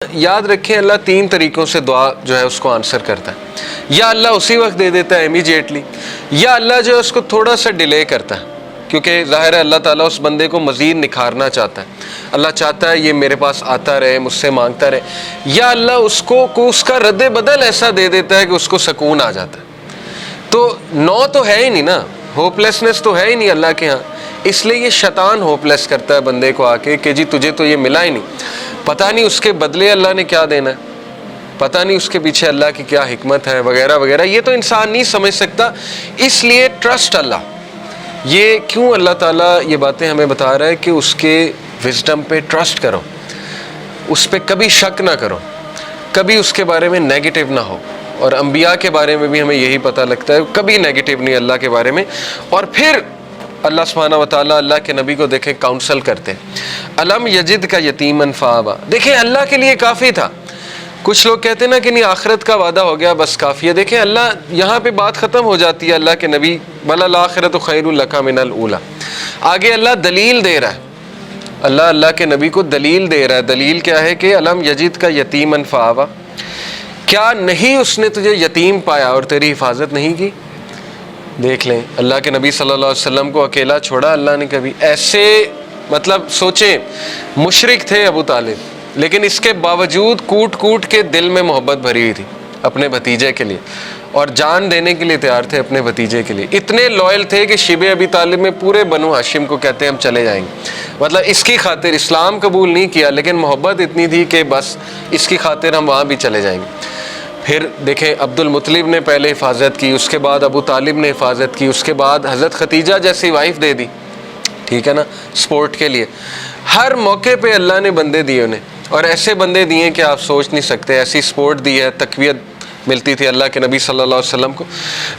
یاد رکھیں اللہ تین طریقوں سے دعا جو ہے اس کو آنسر کرتا ہے. یا اللہ اسی وقت دے دیتا ہے امیجیٹلی، یا اللہ جو ہے اس کو تھوڑا سا ڈیلے کرتا ہے، کیونکہ ظاہر ہے اللہ تعالیٰ اس بندے کو مزید نکھارنا چاہتا ہے. اللہ چاہتا ہے یہ میرے پاس آتا رہے، مجھ سے مانگتا رہے. یا اللہ اس کو اس کا رد بدل ایسا دے دیتا ہے کہ اس کو سکون آ جاتا ہے. تو نو تو ہے ہی نہیں نا، ہوپ لیسنس تو ہے ہی نہیں اللہ کے ہاں. اس لیے یہ شیطان ہوپ لیس کرتا ہے بندے کو آ کے کہ جی تجھے تو یہ ملا ہی نہیں، پتہ نہیں اس کے بدلے اللہ نے کیا دینا ہے، پتہ نہیں اس کے پیچھے اللہ کی کیا حکمت ہے وغیرہ وغیرہ. یہ تو انسان نہیں سمجھ سکتا. اس لیے ٹرسٹ اللہ. یہ کیوں اللہ تعالیٰ یہ باتیں ہمیں بتا رہا ہے کہ اس کے وزڈم پہ ٹرسٹ کرو، اس پہ کبھی شک نہ کرو، کبھی اس کے بارے میں نیگیٹو نہ ہو. اور انبیاء کے بارے میں بھی ہمیں یہی پتہ لگتا ہے، کبھی نیگیٹو نہیں اللہ کے بارے میں. اور پھر اللہ سبحانہ و تعالیٰ اللہ کے نبی کو دیکھیں کاؤنسل کرتے. الم یجد کا یتیمن فآویٰ، دیکھیں اللہ کے لیے کافی تھا. کچھ لوگ کہتے ہیں نا کہ نہیں آخرت کا وعدہ ہو گیا بس کافی ہے. دیکھیں اللہ یہاں پہ بات ختم ہو جاتی ہے. اللہ کے نبی وَلَلْآخِرَةُ خَيْرٌ لَكَ مِنَ الْأُولَىٰ، آگے اللہ دلیل دے رہا ہے. اللہ کے نبی کو دلیل دے رہا ہے. دلیل کیا ہے کہ الم یجد کا یتیمن فآویٰ، کیا نہیں اس نے تجھے یتیم پایا اور تیری حفاظت نہیں کی. دیکھ لیں اللہ کے نبی صلی اللہ علیہ وسلم کو اکیلا چھوڑا اللہ نے کبھی؟ ایسے مطلب سوچیں، مشرک تھے ابو طالب، لیکن اس کے باوجود کوٹ کوٹ کے دل میں محبت بھری ہوئی تھی اپنے بھتیجے کے لیے، اور جان دینے کے لیے تیار تھے اپنے بھتیجے کے لیے. اتنے لوئل تھے کہ شیبہ ابی طالب میں پورے بنو ہاشم کو کہتے ہیں ہم چلے جائیں گے. مطلب اس کی خاطر اسلام قبول نہیں کیا، لیکن محبت اتنی تھی کہ بس اس کی خاطر ہم وہاں بھی چلے جائیں گے. پھر دیکھیں عبد المطلب نے پہلے حفاظت کی، اس کے بعد ابو طالب نے حفاظت کی، اس کے بعد حضرت ختیجہ جیسی وائف دے دی، ٹھیک ہے نا، سپورٹ کے لیے. ہر موقع پہ اللہ نے بندے دیے انہیں، اور ایسے بندے دیے کہ آپ سوچ نہیں سکتے. ایسی سپورٹ دی ہے، تقویت ملتی تھی اللہ کے نبی صلی اللہ علیہ وسلم کو.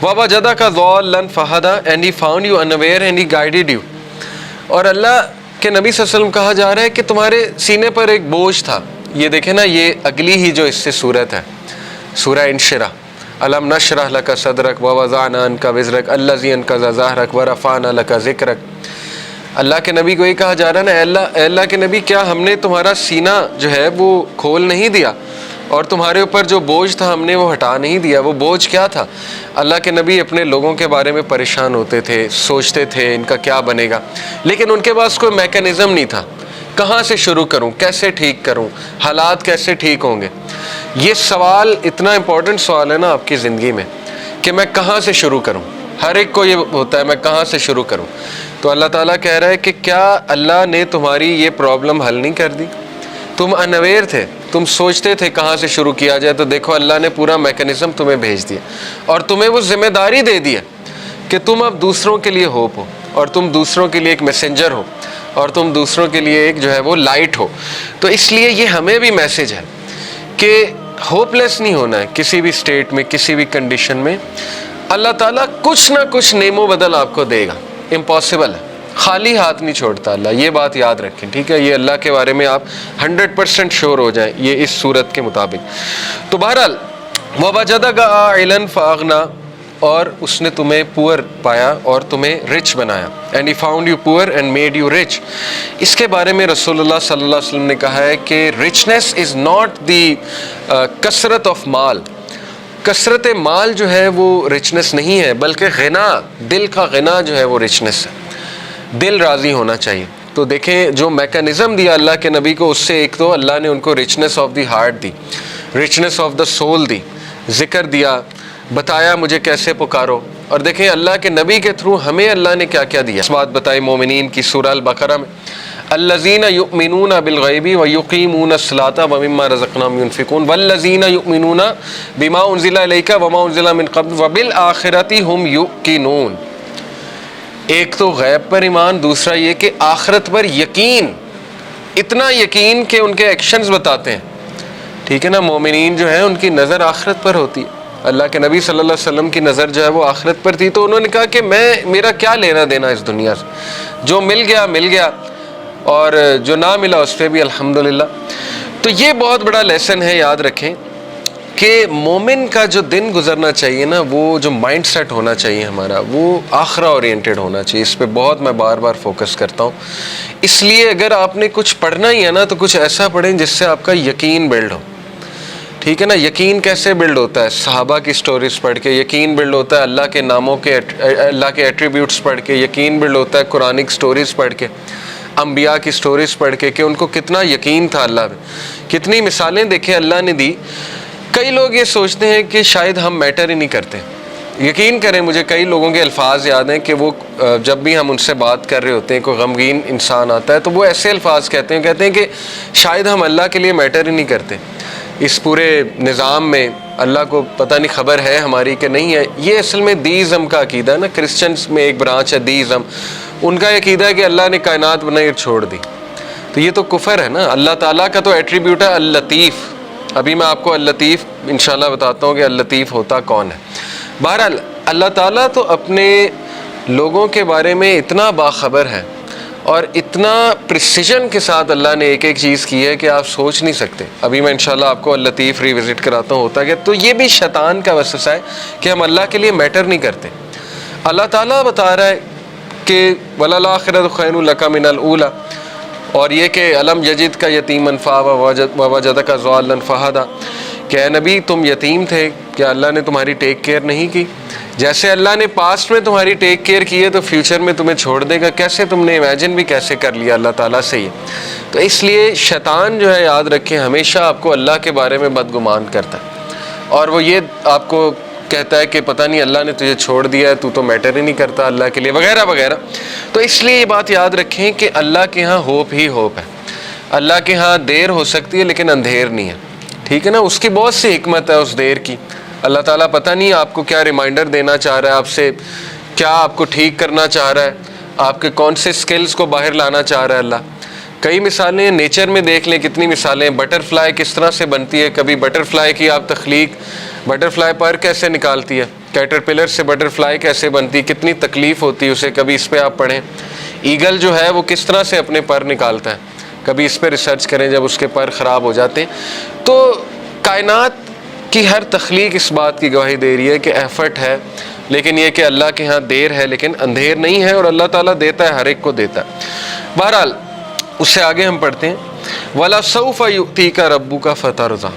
وَوَجَدَكَ ضَالًّا فَهَدَىٰ، and he found you unaware and he guided you. اور اللہ کے نبی صلی اللہ علیہ وسلم کہا جا رہا ہے کہ تمہارے سینے پر ایک بوجھ تھا. یہ دیکھیں نا، یہ اگلی ہی جو اس سے صورت ہے، سورہ انشرح. الم نشرح لک صدرک ووضعنا عنک وزرک الذی انقض ظہرک ورفعنا لک ذکرک. اللہ کے نبی کو یہ کہا جا رہا ہے نا، اے اللہ کے نبی کیا ہم نے تمہارا سینہ جو ہے وہ کھول نہیں دیا، اور تمہارے اوپر جو بوجھ تھا ہم نے وہ ہٹا نہیں دیا. وہ بوجھ کیا تھا؟ اللہ کے نبی اپنے لوگوں کے بارے میں پریشان ہوتے تھے، سوچتے تھے ان کا کیا بنے گا، لیکن ان کے پاس کوئی میکانزم نہیں تھا. کہاں سے شروع کروں، کیسے ٹھیک کروں، حالات کیسے ٹھیک ہوں گے. یہ سوال اتنا امپورٹنٹ سوال ہے نا آپ کی زندگی میں کہ میں کہاں سے شروع کروں. ہر ایک کو یہ ہوتا ہے میں کہاں سے شروع کروں. تو اللہ تعالیٰ کہہ رہا ہے کہ کیا اللہ نے تمہاری یہ پرابلم حل نہیں کر دی؟ تم انویر تھے، تم سوچتے تھے کہاں سے شروع کیا جائے، تو دیکھو اللہ نے پورا میکانزم تمہیں بھیج دیا، اور تمہیں وہ ذمہ داری دے دی ہے کہ تم اب دوسروں کے لیے ہوپ ہو، اور تم دوسروں کے لیے ایک میسنجر ہو، اور تم دوسروں کے لیے ایک جو ہے وہ لائٹ ہو. تو اس لیے یہ ہمیں بھی میسج ہے کہ ہوپ لیس نہیں ہونا ہے کسی بھی سٹیٹ میں، کسی بھی کنڈیشن میں. اللہ تعالیٰ کچھ نہ کچھ نعم و بدل آپ کو دے گا. امپاسبل ہے، خالی ہاتھ نہیں چھوڑتا اللہ، یہ بات یاد رکھیں، ٹھیک ہے. یہ اللہ کے بارے میں آپ 100% شور ہو جائیں یہ اس صورت کے مطابق. تو بہرحال وَوَجَدَكَ عَائِلًا فَأَغْنَىٰ، اور اس نے تمہیں پور پایا اور تمہیں رچ بنایا. And he found you poor and made you rich. اس کے بارے میں رسول اللہ صلی اللہ علیہ وسلم نے کہا ہے کہ رچنس از ناٹ دی کثرت آف مال. کثرت مال جو ہے وہ رچنس نہیں ہے، بلکہ غنا، دل کا غنا جو ہے وہ رچنس ہے. دل راضی ہونا چاہیے. تو دیکھیں جو میکانزم دیا اللہ کے نبی کو، اس سے ایک تو اللہ نے ان کو رچنس آف دی ہارٹ دی، رچنس آف دا سول دی، ذکر دیا، بتایا مجھے کیسے پکارو. اور دیکھیں اللہ کے نبی کے تھرو ہمیں اللہ نے کیا کیا دیا. اس بات بتائی مومنین کی سورہ البقرہ میں، الذین یؤمنون بالغیب ویقیمون الصلاۃ ومما رزقناہم ینفقون والذین یؤمنون بما انزل الیک وما انزل من قبل وبالآخرۃ ھم یوقنون. ایک تو غیب پر ایمان، دوسرا یہ کہ آخرت پر یقین، اتنا یقین کہ ان کے ایکشنز بتاتے ہیں، ٹھیک ہے نا. مومنین جو ہیں ان کی نظر آخرت پر ہوتی ہے. اللہ کے نبی صلی اللہ علیہ وسلم کی نظر جو ہے وہ آخرت پر تھی. تو انہوں نے کہا کہ میرا کیا لینا دینا اس دنیا سے، جو مل گیا مل گیا، اور جو نہ ملا اس پہ بھی الحمدللہ. تو یہ بہت بڑا لیسن ہے، یاد رکھیں کہ مومن کا جو دن گزرنا چاہیے نا، وہ جو مائنڈ سیٹ ہونا چاہیے ہمارا، وہ آخرہ اورینٹڈ ہونا چاہیے. اس پہ بہت میں بار بار فوکس کرتا ہوں. اس لیے اگر آپ نے کچھ پڑھنا ہی ہے نا تو کچھ ایسا پڑھیں جس سے آپ کا یقین بلڈ ہو. ٹھیک ہے نا. یقین کیسے بلڈ ہوتا ہے؟ صحابہ کی سٹوریز پڑھ کے. یقین بلڈ ہوتا ہے اللہ کے ناموں کے، اللہ کے ایٹریبیوٹس پڑھ کے. یقین بلڈ ہوتا ہے قرآنک سٹوریز پڑھ کے، انبیاء کی سٹوریز پڑھ کے کہ ان کو کتنا یقین تھا اللہ پہ. کتنی مثالیں دیکھیں اللہ نے دی. کئی لوگ یہ سوچتے ہیں کہ شاید ہم میٹر ہی نہیں کرتے. یقین کریں مجھے کئی لوگوں کے الفاظ یاد ہیں کہ وہ جب بھی ہم ان سے بات کر رہے ہوتے ہیں، کوئی غمگین انسان آتا ہے تو وہ ایسے الفاظ کہتے ہیں کہ شاید ہم اللہ کے لیے میٹر ہی نہیں کرتے. اس پورے نظام میں اللہ کو پتہ نہیں خبر ہے ہماری کہ نہیں ہے. یہ اصل میں دیزم کا عقیدہ ہے نا. کرسچنس میں ایک برانچ ہے دیزم. ان کا عقیدہ ہے کہ اللہ نے کائنات بنائی اور چھوڑ دی. تو یہ تو کفر ہے نا. اللہ تعالیٰ کا تو ایٹریبیوٹ ہے اللطیف. ابھی میں آپ کو اللطیف انشاءاللہ بتاتا ہوں کہ اللطیف ہوتا کون ہے. بہرحال اللہ تعالیٰ تو اپنے لوگوں کے بارے میں اتنا باخبر ہے اور اتنا پریسیجن کے ساتھ اللہ نے ایک ایک چیز کی ہے کہ آپ سوچ نہیں سکتے. ابھی میں انشاءاللہ آپ کو اللطیف ریوزٹ کراتا ہوں. ہوتا کہ تو یہ بھی شیطان کا وسوسہ ہے کہ ہم اللہ کے لیے میٹر نہیں کرتے. اللہ تعالیٰ بتا رہا ہے کہ وَلَلْآخِرَةُ خَيْرٌ لَكَ مِنَ الْأُولَىٰ، اور یہ کہ الم یجد کا یتیمن ووجدک ضالا فہدا، کہ اے نبی تم یتیم تھے، کیا اللہ نے تمہاری ٹیک کیئر نہیں کی؟ جیسے اللہ نے پاسٹ میں تمہاری ٹیک کیئر کی ہے تو فیوچر میں تمہیں چھوڑ دے گا. کیسے تم نے امیجن بھی کیسے کر لیا اللہ تعالیٰ سے یہ؟ تو اس لیے شیطان جو ہے یاد رکھیں ہمیشہ آپ کو اللہ کے بارے میں بدگمان کرتا ہے، اور وہ یہ آپ کو کہتا ہے کہ پتہ نہیں اللہ نے تجھے چھوڑ دیا ہے، تو میٹر ہی نہیں کرتا اللہ کے لیے، وغیرہ وغیرہ. تو اس لیے یہ بات یاد رکھیں کہ اللہ کے ہاں ہوپ ہی ہوپ ہے. اللہ کے ہاں دیر ہو سکتی ہے لیکن اندھیر نہیں ہے. ٹھیک ہے نا. اس کی بہت سی حکمت ہے اس دیر کی. اللہ تعالیٰ پتہ نہیں آپ کو کیا ریمائنڈر دینا چاہ رہا ہے آپ سے، کیا آپ کو ٹھیک کرنا چاہ رہا ہے، آپ کے کون سے سکلز کو باہر لانا چاہ رہا ہے اللہ. کئی مثالیں نیچر میں دیکھ لیں، کتنی مثالیں. بٹر فلائی کس طرح سے بنتی ہے، کبھی بٹر فلائی کی آپ تخلیق، بٹر فلائی پر کیسے نکالتی ہے، کیٹر پلر سے بٹر فلائی کیسے بنتی، کتنی تکلیف ہوتی ہے اسے، کبھی اس پہ آپ پڑھیں. ایگل جو ہے وہ کس طرح سے اپنے پر نکالتا ہے، کبھی اس پہ ریسرچ کریں جب اس کے پر خراب ہو جاتے ہیں. تو کائنات کی ہر تخلیق اس بات کی گواہی دے رہی ہے کہ ایفرٹ ہے، لیکن یہ کہ اللہ کے ہاں دیر ہے لیکن اندھیر نہیں ہے، اور اللہ تعالیٰ دیتا ہے، ہر ایک کو دیتا ہے. بہرحال اس سے آگے ہم پڑھتے ہیں وَلَسَوْفَ يُؤْتِيكَ رَبُّكَ فَتَرْضَىٰ.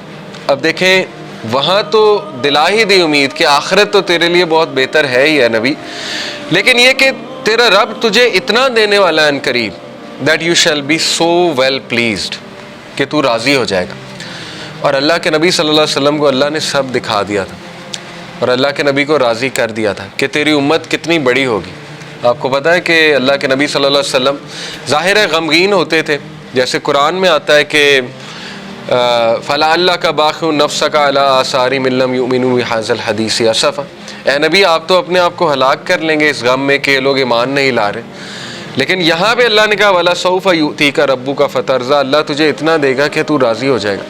اب دیکھیں وہاں تو دلا ہی دی امید کہ آخرت تو تیرے لیے بہت بہتر ہے ہی ہے نبی، لیکن یہ کہ تیرا رب تجھے اتنا دینے والا ہے ان قریب that you shall be so well pleased، کہ تو راضی ہو جائے گا. اور اللہ کے نبی صلی اللہ علیہ وسلم کو اللہ نے سب دکھا دیا تھا، اور اللہ کے نبی کو راضی کر دیا تھا کہ تیری امت کتنی بڑی ہوگی. آپ کو پتہ ہے کہ اللہ کے نبی صلی اللہ علیہ وسلم ظاہر ہے غمگین ہوتے تھے، جیسے قرآن میں آتا ہے کہ فَلَعَلَّكَ بَاخِعٌ نَفْسَكَ عَلَىٰ آثَارِهِمْ إِن لَّمْ يُؤْمِنُوا بِهَٰذَا الْحَدِيثِ أَسَفًا. اے نبی آپ تو اپنے آپ کو ہلاک کر لیں گے اس غم میں کہ لوگ ایمان نہیں لا رہے. لیکن یہاں پہ اللہ نے کہا وَلَسَوْفَ يُؤْتِيكَ رَبُّكَ فَتَرْضَىٰ، اللہ تجھے اتنا دے گا کہ تو راضی ہو جائے گا.